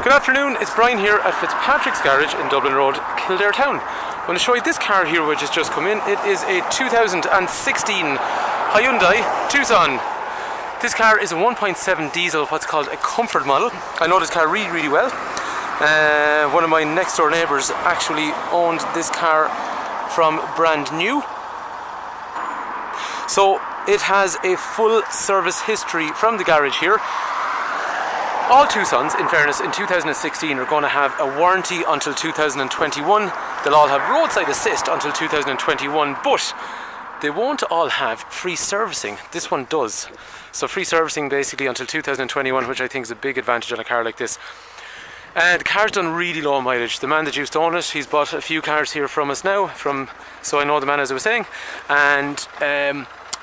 Good afternoon, it's Brian here at Fitzpatrick's garage in Dublin Road, Kildare town. I'm going to show you this car here which has just come in. It is a 2016 Hyundai Tucson. This car is a 1.7 diesel, what's called a comfort model. I know this car really well. One of my next door neighbours actually owned this car from brand new. So it has a full service history from the garage here. All Tucsons, in fairness, in 2016 are going to have a warranty until 2021. They'll all have roadside assist until 2021, but they won't all have free servicing. This one does. So free servicing basically until 2021, which I think is a big advantage on a car like this. The car's done really low mileage. The man that used to own it, he's bought a few cars here from us now, so I know the man, as I was saying, and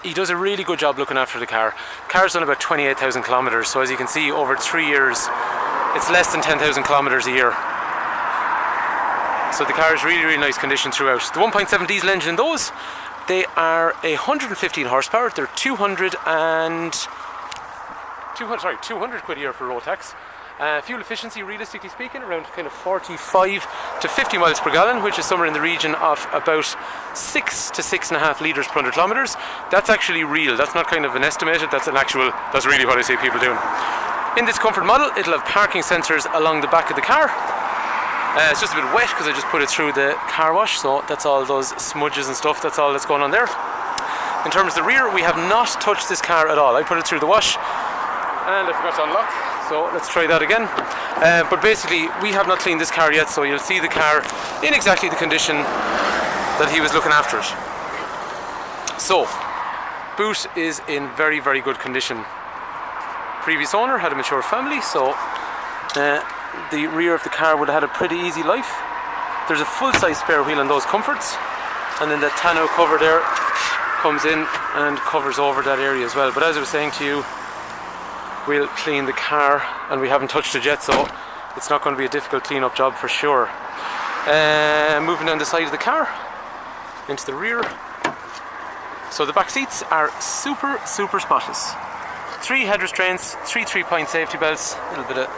he does a really good job looking after the car. The car's done about 28,000 kilometres, so as you can see, over 3 years, it's less than 10,000 kilometres a year. So the car is really nice condition throughout. The 1.7 diesel engine in those, they are 115 horsepower. They're 200 quid a year for road tax. Fuel efficiency, realistically speaking, around kind of 45 to 50 miles per gallon, which is somewhere in the region of about 6 to 6.5 litres per 100 kilometres. That's actually real. That's not kind of an estimated. That's really what I see people doing. In this comfort model, it'll have parking sensors along the back of the car. It's just a bit wet because I just put it through the car wash, so that's all those smudges and stuff. That's all that's going on there. In terms of the rear, we have not touched this car at all. I put it through the wash and I forgot to unlock. So let's try that again. But basically, we have not cleaned this car yet, so you'll see the car in exactly the condition that he was looking after it. So, boot is in very good condition. Previous owner had a mature family, so the rear of the car would have had a pretty easy life. There's a full-size spare wheel on those comforts, and then the tonneau cover there comes in and covers over that area as well. But as I was saying to you, we'll clean the car, and we haven't touched it yet, so it's not going to be a difficult clean-up job for sure. Moving down the side of the car into the rear. So the back seats are super spotless. 3 head restraints, 3 3-point safety belts, a little bit of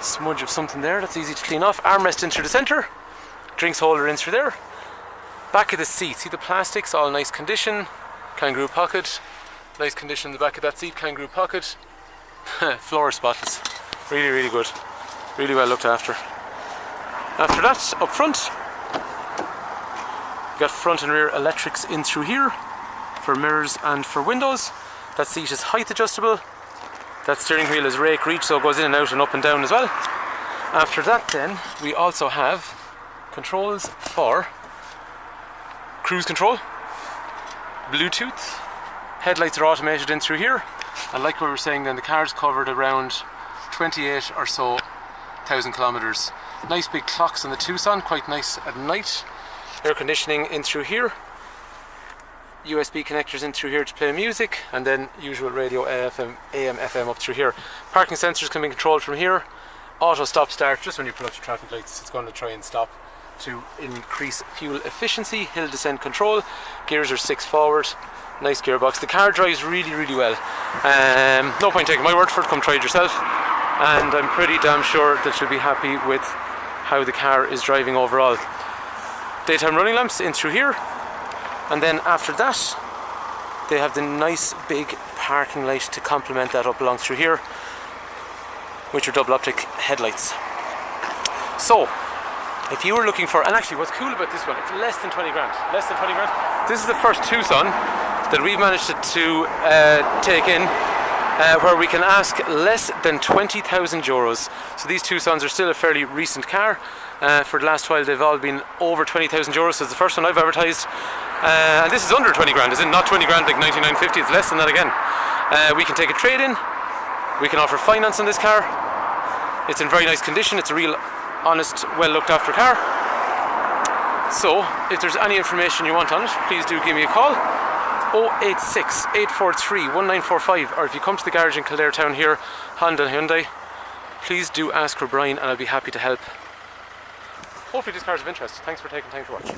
smudge of something there, that's easy to clean off. Armrest in through the centre, drinks holder in through there. Back of the seat, see the plastics, all nice condition. Kangaroo pocket, nice condition in the back of that seat, kangaroo pocket. Floor spotless, really good, really well looked after. After that, up front, you got front and rear electrics in through here for mirrors and for windows. That seat is height adjustable. That steering wheel is rake reach, so it goes in and out and up and down as well. After that then, we also have controls for cruise control, Bluetooth, headlights are automated in through here. And like we were saying then, the car's covered around 28 or so thousand kilometres. Nice big clocks on the Tucson, quite nice at night. Air conditioning in through here. USB connectors in through here to play music, and then usual radio AM, FM up through here. Parking sensors can be controlled from here. Auto stop start, just when you put up the traffic lights, it's going to try and stop to increase fuel efficiency. Hill descent control. Gears are 6 forward. Nice gearbox. The car drives really well. No point taking my word for it, come try it yourself. And I'm pretty damn sure that you'll be happy with how the car is driving overall. Daytime running lamps in through here. And then after that, they have the nice big parking light to complement that up along through here, which are double optic headlights. So, if you were looking for, and actually what's cool about this one, it's less than 20 grand. Less than 20 grand. This is the first Tucson that we've managed to take in where we can ask less than 20,000 euros. So these Tucsons are still a fairly recent car. For the last while they've all been over 20,000 euros, so it's the first one I've advertised. And this is under 20 grand, is it? Not 20 grand like 99.50, it's less than that again. We can take a trade-in, we can offer finance on this car. It's in very nice condition, it's a real honest, well looked after car. So if there's any information you want on it, please do give me a call. 086 843 1945, or if you come to the garage in Kildare town here, Honda and Hyundai, please do ask for Brian and I'll be happy to help. Hopefully this car is of interest. Thanks for taking time to watch.